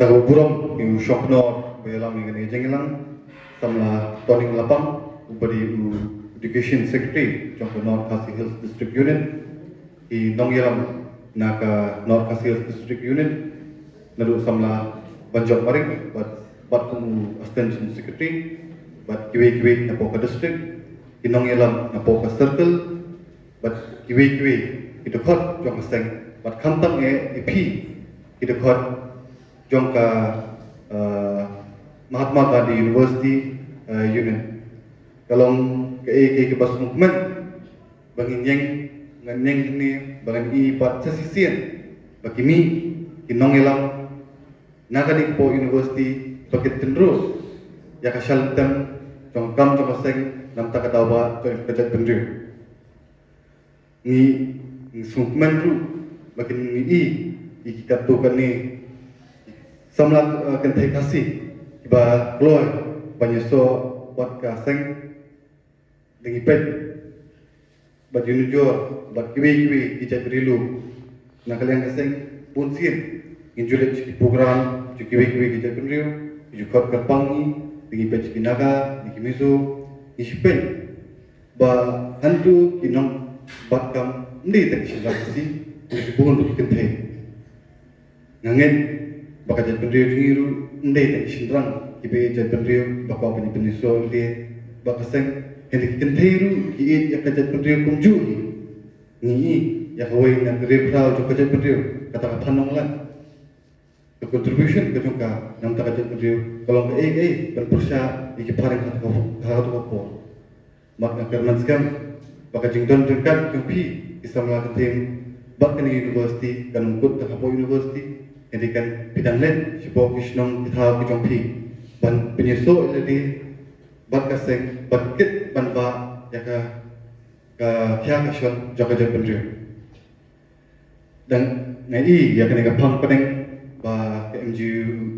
Nagaburong yung shokno belam ni gani jengilang samla toning lapang ubadi education secretary jongko North Khasi Hills District Unit I nongyelam naka North Khasi Hills District Unit nalu samla banjok maring bat kumu extension secretary bat kiwe na poka district I nongyelam na poka circle bat kiwe itu khot jongko seng bat kantang ipi itu khot jongka Mahatma Gandhi University Unit. Kalau ke bas movement bangin yang ini bangin I pat sesisian bagi mi kinong elam nagadi po University bakit tenru ya kasal tem jong kam jong seng nam takadawa jong kejat tenru ni movement ru bagi ni I kita tu kan ni samlat kentai kasih ba kloy banyeso wat kaseng dengi pet ba junujor ba kiwi ijat rilu na kalian kaseng punsin injulet di program kiwi ijat rilu jukot kerpangi dengi pet kinaga dengi miso ispen ba hantu kinong batkam ndi tak silasi di bungun kentai ngangen baka jat pendrio jingiru ndai tak isindrang kibe jat pendrio baka pani peniso de baka seng hendik kenteiru ki ya jat pendrio kumju ni ya hoi na rebrau jo jat pendrio kata phanong lan contribution ke jongka nam tak jat pendrio kalau ke ban persya iki pareng kata ko mak kerman skam baka jingdon dekat kupi isamla ketim bakni university kan ukut tak university jadi kan bidang lain sebab kisnong kita kujong pi ban penyeso jadi bat kaseng bat kit ban ba ya ka kya ka shot jaga jaga pendri dan ngai ya kan ka pang peneng ba ke MGU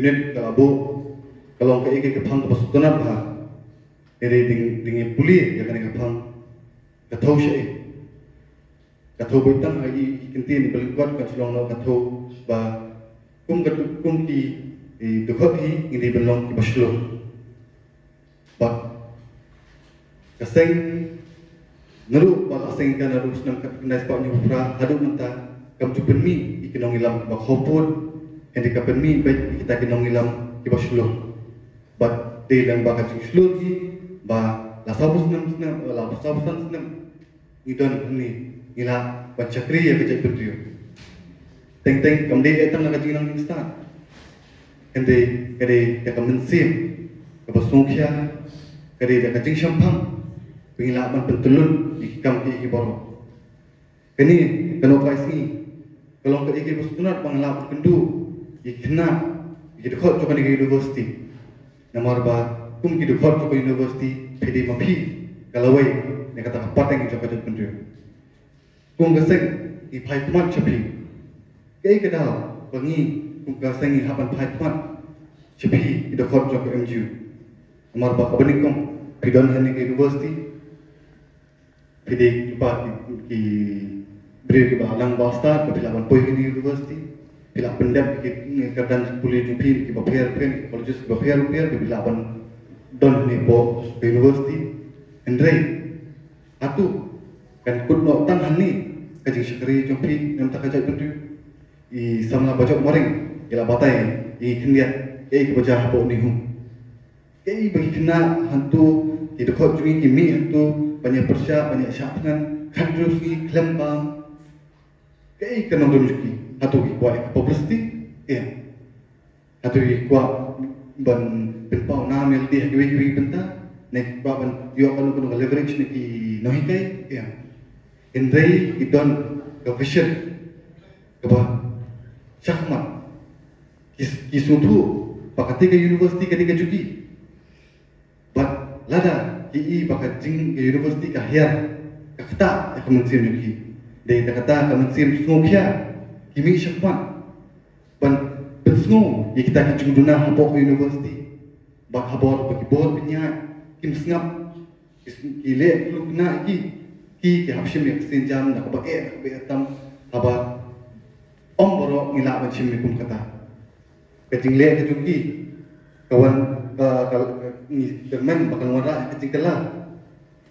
unit ka abu kalau ke ke pang ka sutuna ba jadi ding puli ya kan ka pang ka thau shi katho boitang ai kintin belkuat kan sulong no katho ba kum di dukhot hi ini belong ki baslo ba kaseng naru ba kaseng kan naru senang kenai spot ni upra hadu menta kam tu penmi ikinong ilam ba khopon hendi ka penmi baik kita kinong ilam ki baslo ba de lang ba ka slo hi ba la sabus nam idon ni ila bacakri ya kejak pendrio teng kamde etang na kajinang instan kende ya kamensim ke basungkya kade ya kajing syampang pengilaman pentulun ikam ki boro kini kano paisi kalau ke iki basunat panglap kendu ikna ikidkhot to kani university namar ba kum kidkhot to university pedi mapi kalawai ne kata pateng to kajak pendrio kung gaseng I paipan chapi kei kedal bangi kung gaseng I hapan paipan chapi I dakhot jok MGU amar ba kabanikom pidon hani ke university pidi ba ki bre ki ba lang ba start ko pilaban poi ni university pilak pendam ki kadan puli jupi ki ba pher colleges ki ba pher ki pilaban don ni bo university andre atu kan kut no tan hani kajing syakri jompi nam tak kajak bendu I samla bajok maring ila batai I kendia ke baja hapo ni hum ke bagi kena hantu di dekat jungi kimi hantu banyak persya banyak syapnan kandrus ni klembang ke kena domjuki hantu ki kuat publicity ya hantu ki kuat ban penpau namel dia kiwi benta nek baban yo kan kuno leverage ni ki nohikai ya Indrai idon ke vision ke bah syahmat kisutu pakati ke university ketika juki bat lada ki bakat jing ke university ka hiar ka kata ka mensim juki de kata ka mensim snokya kimi syahmat ban bensno kita ki juduna hapo university bat habor bagi bor pinya kim sngap ile lukna ki hapshim yak sinjam na ba tam haba om boro boro ngilak macam ni pun kata. Kecing lek kecuki kawan kalau ni kermen bakal warak kecing kelah.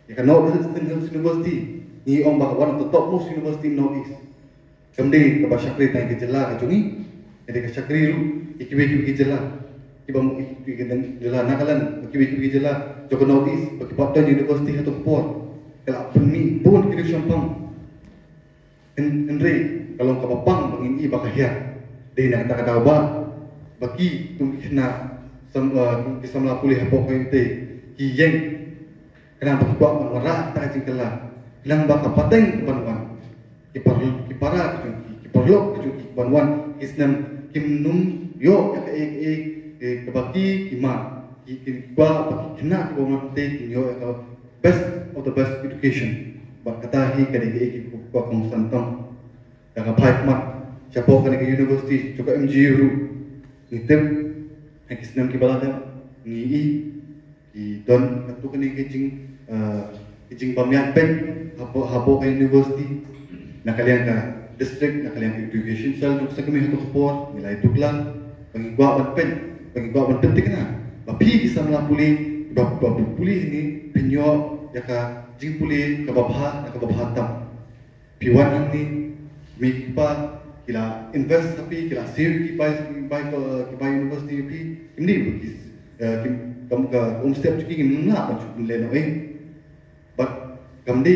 Ya kan North Eastern University ni orang bakal one of the top most university in North East. Kemudian ke Syakri tanya ke jelah kecungi. Jadi ke Syakri lu ikibi jelah. Ibang ikibi jelah nakalan ikibi jelah Joko North East bagi Patton University atau Port. Kalau pun pun kira Sampang. Henry kalau kapapang bangin i bakahya dia nak kata ba bagi tu kena samla pulih apa kau itu kiyeng kenapa buat marah tak jingkala hilang baka pateng banwan kipara kiparlok banwan isnam kimnum yo kebaki kima kiba bagi kena banwan te yo best of the best education bak kata hi kadai buat santong dah apa mat siapa kan ke universiti juga MGU nitem kisnam ki balada ni i don atu kan ke jing pamyat pen habo ke universiti nak kalian ka district nak kalian education sel duk sakmi hatu port nilai tukla bagi gua ban penting na bapi bisa melapuli bab pulih ni penyo ya ka jing pulih ka babha tam piwan ni Mikipa kila invest tapi kila save kipai university pi ini bukis kamu ke step cuci ini nak macam leno but kamdi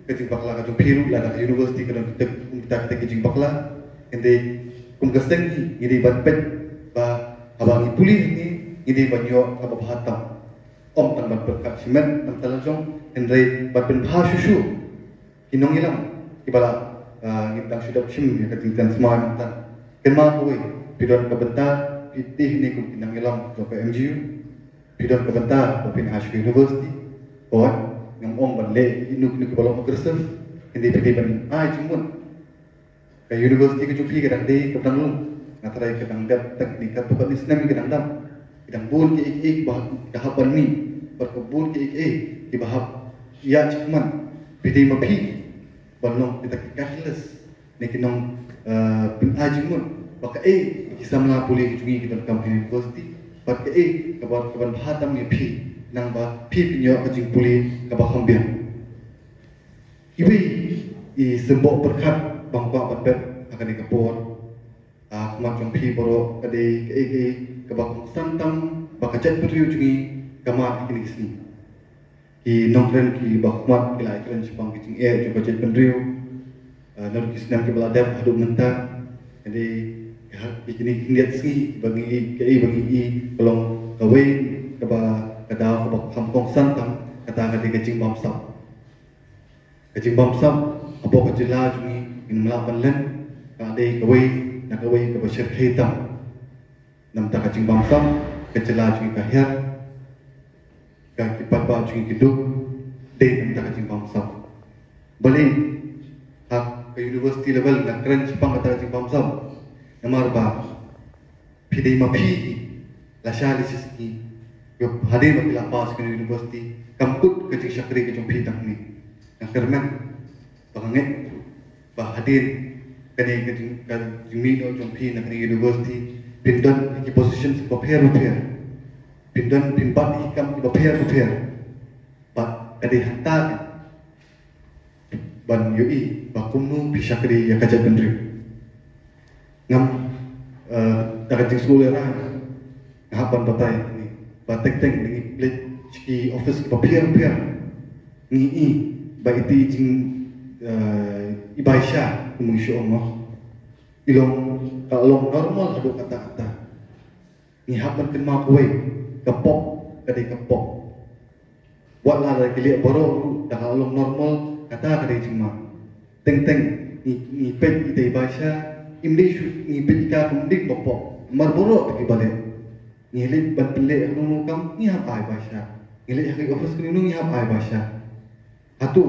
kecing bakla kacung piru lah dari university kalau kita kecing bakla ende kumgaseng ini banpet ba abang pulih ini banyo apa bahatam tan berkat simen tan talajong ende ban bahasusu kinong ilang kibala ngitang sudah sim ya ketinggian semua mantan kema koi pidon kebentar pitih ni kum tinang ilang ke MGU pidon kebentar ke Ashby University on ngam ong ban le inuk ke balong kersen hindi pidi ban jumun ke university ke jupi ke dang de ke dang lung ngatarai ke dang dat teknik ke tukat islam ke dang dam idang bun ke ik bah kahapan ni berkebun ke ik ki bahab ya cikuman pidi mapi balong kita cashless ni kinong ajimun baka kisah melapuli jungi kita company university baka kaban bahatam ni pi nang ba pi pinyo kajing puli ka bakambian iwi i sembok berkat bangpa patpet akan dikapor macam pi boro kade ka bakang santam baka jet periu jungi kama kini sini ki nongren ki bakmat kila ikran sipang kicing juga jet pendriu nalu kisnam ki baladam adu mentah jadi ikini lihat sini bagi pelong kawin kaba kada kaba kampung santam kata kadi kecing bamsam apa kejela jungi in melapan len kade kawin nak kawin kaba syir hitam nam ta kecing bamsam kejela jungi kahir ka kipat ba jungi kiduk de nam ta kecing bamsam balik ke university level nak keren Jepang kata kecing bamsam namar ba pidai mapi la shali siski yo hadir bila pas ke university kamput kecing syakri ke jompi tak ni nak kerman banget ba hadir kene kecing jumi do jompi nak university pindon ki position ko pair pindon pinbat hikam ki pair ba kade hatta ban yoi bakumnu bisyakri ya kajat pendri ngam kecing sekolah lah ngapan batai ni batek teng ni plate ciki office ki pair ni ba iti jing ibaisha kumusyo mo ilong kalong normal hado kata-kata ni hapan ken ma kuwe kapok kadai kapok wala la kili boro da kalong normal kata kadai jing ma teng ni pet ite ibaisha English ni pika kumdik bopok marboro pergi balik ni lit ban pelek nunu kam ni apa bahasa ni lit hak office kini ni apa bahasa atu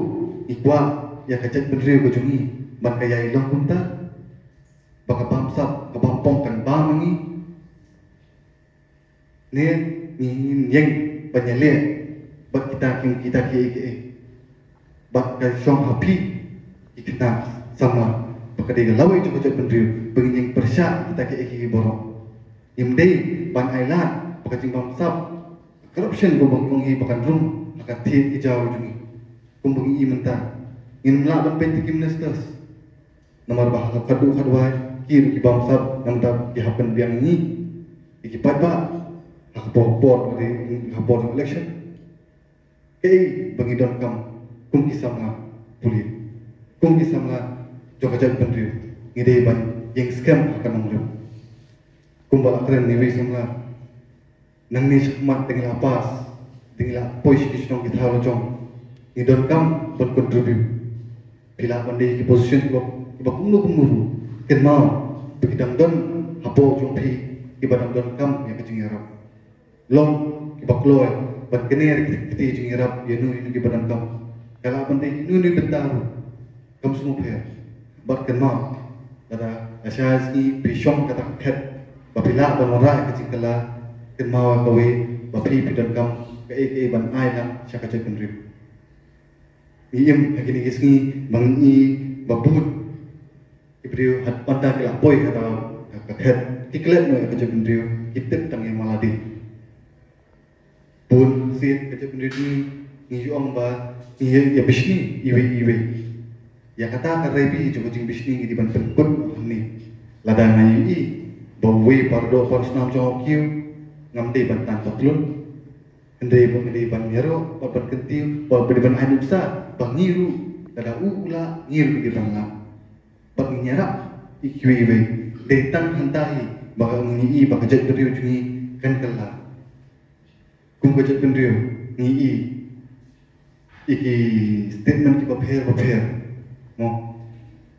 ikwa ya kacet bendri ko jungi ban kaya ilong kunta baka bamsap kabampong kan bangi ni yang banyale bak kita ki bak ka song happy ikna sama pakadai lawai juga kacet bendri bengin Asia kita ke iki borok. Imdei ban Island pakajing bangsa corruption bubong hi bakan rum maka ti ijau jungi. Kumbung i mentah. Ingin melakukan penting ministers. Nomor bahasa kedua kiri ki bangsa yang tak dihapen biang ini. Iki pada hak por dari hak election. Kei bagi don kam kum kisah pulih. Kum kisah jauh jauh pendiri. Ngide ban yang scam akan mengulang. Kumbal akren niwi sama nang ni sakmat tinggal lapas tinggal pois kisah kita harus jom. Ngidon kam berkontribusi. Bila pandai ki position iba kumlu ken mau bigidang don hapo jompi iba don kam ya kecing Arab long iba kloy bat kener kiti jing Arab ya nu ki badan kam kala pandai nu bentaru kam semua per bat ken mau dada asyas ki pishong kata khet babila ban mora kecing kala ken mau kawe bapi bidan kam ke ban ai lang syaka cek penrib Iem agini gisni mangi babut ibriu hat panda kila poi atau kakhet tiklet no kerja pendriu kitek tang yang maladi pun sit kerja pendriu ni ong ba ni ya bisni iwe ya kata karebi jo jing bisni di ban penkut ni lada ngai i bawe pardo parsnam jo kiu ngamde ban tan toklun Hendai ban nyero, bapak kentiu, bapak ban anuksa, bangiru, kada ula ngiru di bangla. Bang nyerap ikiwe, detang hantahi, baka ngi baka jat beriu jungi kan kala. Kum kajat beriu ngi iki statement ki baper, mo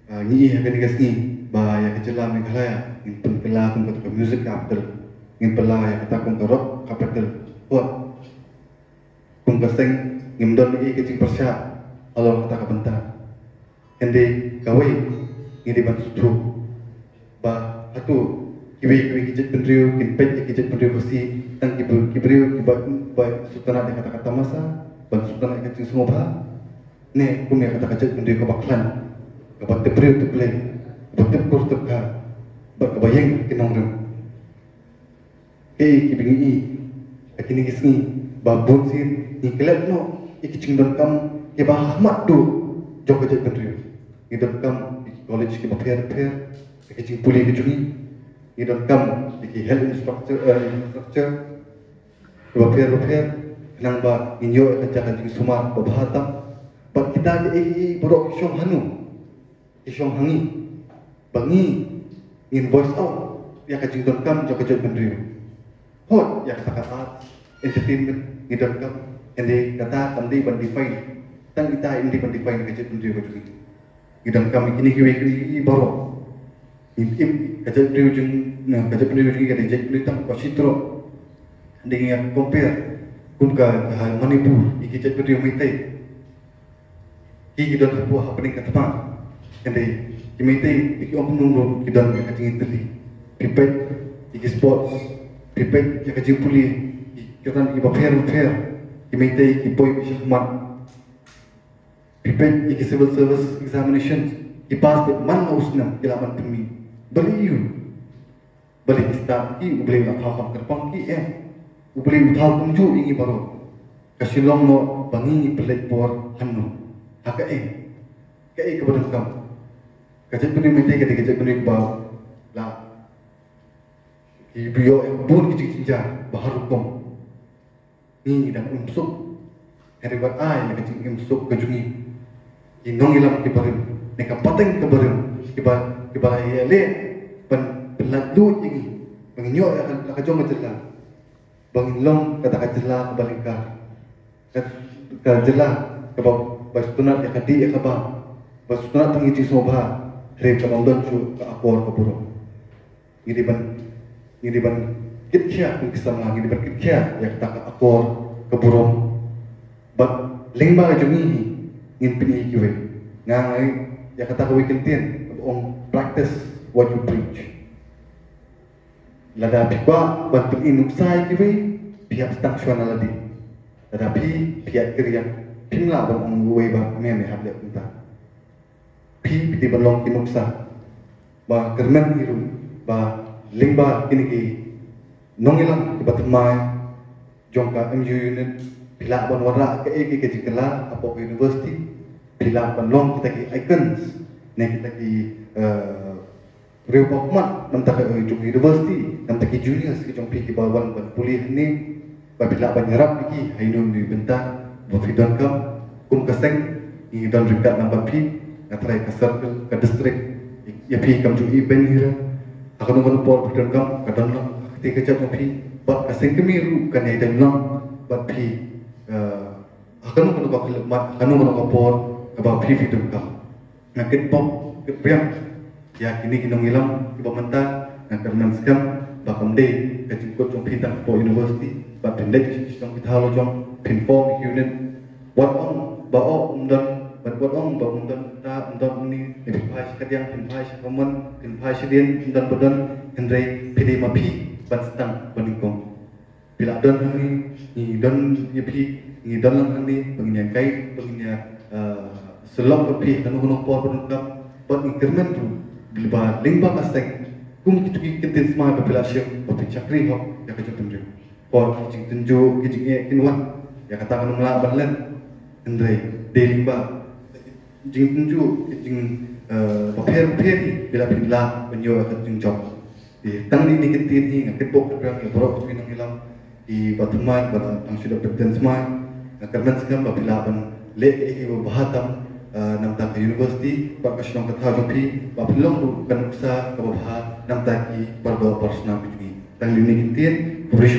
ngi akan digasni, ba ya kecela Meghalaya, ngin penkela kum kata music capital, ngin pela ya kata kum rock capital, buat kung kaseng ngimdon i kecing persya Allah kata kabentar hindi kawai ngidi ban sutru ba atu kiwi kijit pendriu kinpet kijit pendriu kasi tang kibriu ba sutana de kata kata masa ban sutana kecing semua ba ne kum ya kata kijit pendriu kabaklan kabat tebriu teble kabat tepkur tepka ba kabayeng kinong rum kibingi i akini gisni babun sin ikilat no ikicing don kam ke bahmat tu jog kerja pendiri idon kam college ke pair ikicing puli ke juni idon kam iki health instructor ke pair nang ba inyo kerja kerja sumar bahatam bat kita ke borok syong hanu isyong hangi bangi in voice out ya kerja don kam jog kerja pendiri hot ya kata entertainment idon kam Hindi kata tandi ban define tang kita hindi ban define kerja pendiri baju ini. Idam kami kini kiwi baru. Im kerja pendiri baju ini kerja pendiri tang pasitro. Dengan compare kumka Manipur kerja pendiri mitai. Ki kita buah apa ni kata apa? Hindi mitai iki om nunggu kita kerja ini. Pipet iki sports pipet kerja puli kita iki fair Kimitay kipoy bishakmat. Pipet iki civil service examinations ipas bet man usna kilaman kami. Bali kita ki ubli la thakam kerpang ki ubli uthal kumju ingi baro. Kasilong no bangi pelet por hanno. Haka kai kebadan kam. Kajat puni mitay kajat puni ba la. Ki biyo bun ki cinja bahar hukum. Ni dan umsuk heribat ai yang kecing umsuk kejungi inong ilam kibarim neka pateng kibarim kiba le ban beladu ini banginyo akan kajong majela bangilong kata kajela kebalingka kajela keba bastunat ya kadi ya kaba bastunat tangi soba re kamandon chu ka akor kaburo ini ban kitkia kisama ngidi berkitkia ya kata akor keburung bat lingba jungi ngin pini kiwe ngai ya kata kawe kentin on practice what you preach lada pikwa bat inuksai kiwe pihak staksyon aladi lada pihak kirian pinla ban on we ba meme hable punta di balong inuksa ba kermen hiru ba lingba kini ki nongilang ba thamai jongka MU unit pila ban wara ke ke jikala apo university pila ban long kita ki icons ne kita ki real pokmat nam tak jong university nam tak juniors ki jong pi ki bawan ban pulih ni ba pila ban nyerap ki hainum di bentar ba fidon kam kum kaseng ni don rikat number pi atrai ka circle ka district ya pi kam jong event hira akan nunggu por fidon kam ka don long ketika jong pi ba kaseng kemiru kan ya dan long ba pi akan nunggu ko khilmat akan nunggu por ka ba pi fidon kam ngakit pop kepriang ya kini kinong ilam iba menta na karnan skam ba kamde ka jingkot jong pitang po university ba pendek jong pitalo jong pinform unit what on ba o umdan ba what on ba umdan ta umdan ni pin phai kadiang pin phai common pin phai sidien umdan bodan kendrai pd mapi ban stang baningkong bila don ni don yepi ni don lang ni penginya kai penginya selok pi kanu kono por bonukam buat increment tu bilba lingba kaseng kum kitu kitin smart population opi chakri ho ya ka jotem jo por kijing tunju kijing e kinwan ya kata kan mela balen ndrei de lingba jing tunju kijing paper paper bila bila menyo ka jing job di tang ni kitin ni ngakit pok program ya borok tu nang ilam di batuman pada tang sudah berden smart karena sekarang bila ban le e bahatam nam tak university ba kasnong katha jopi ba pilong ru kan usa ka ba nam tak ki bardo personal ni tang lini kitin publish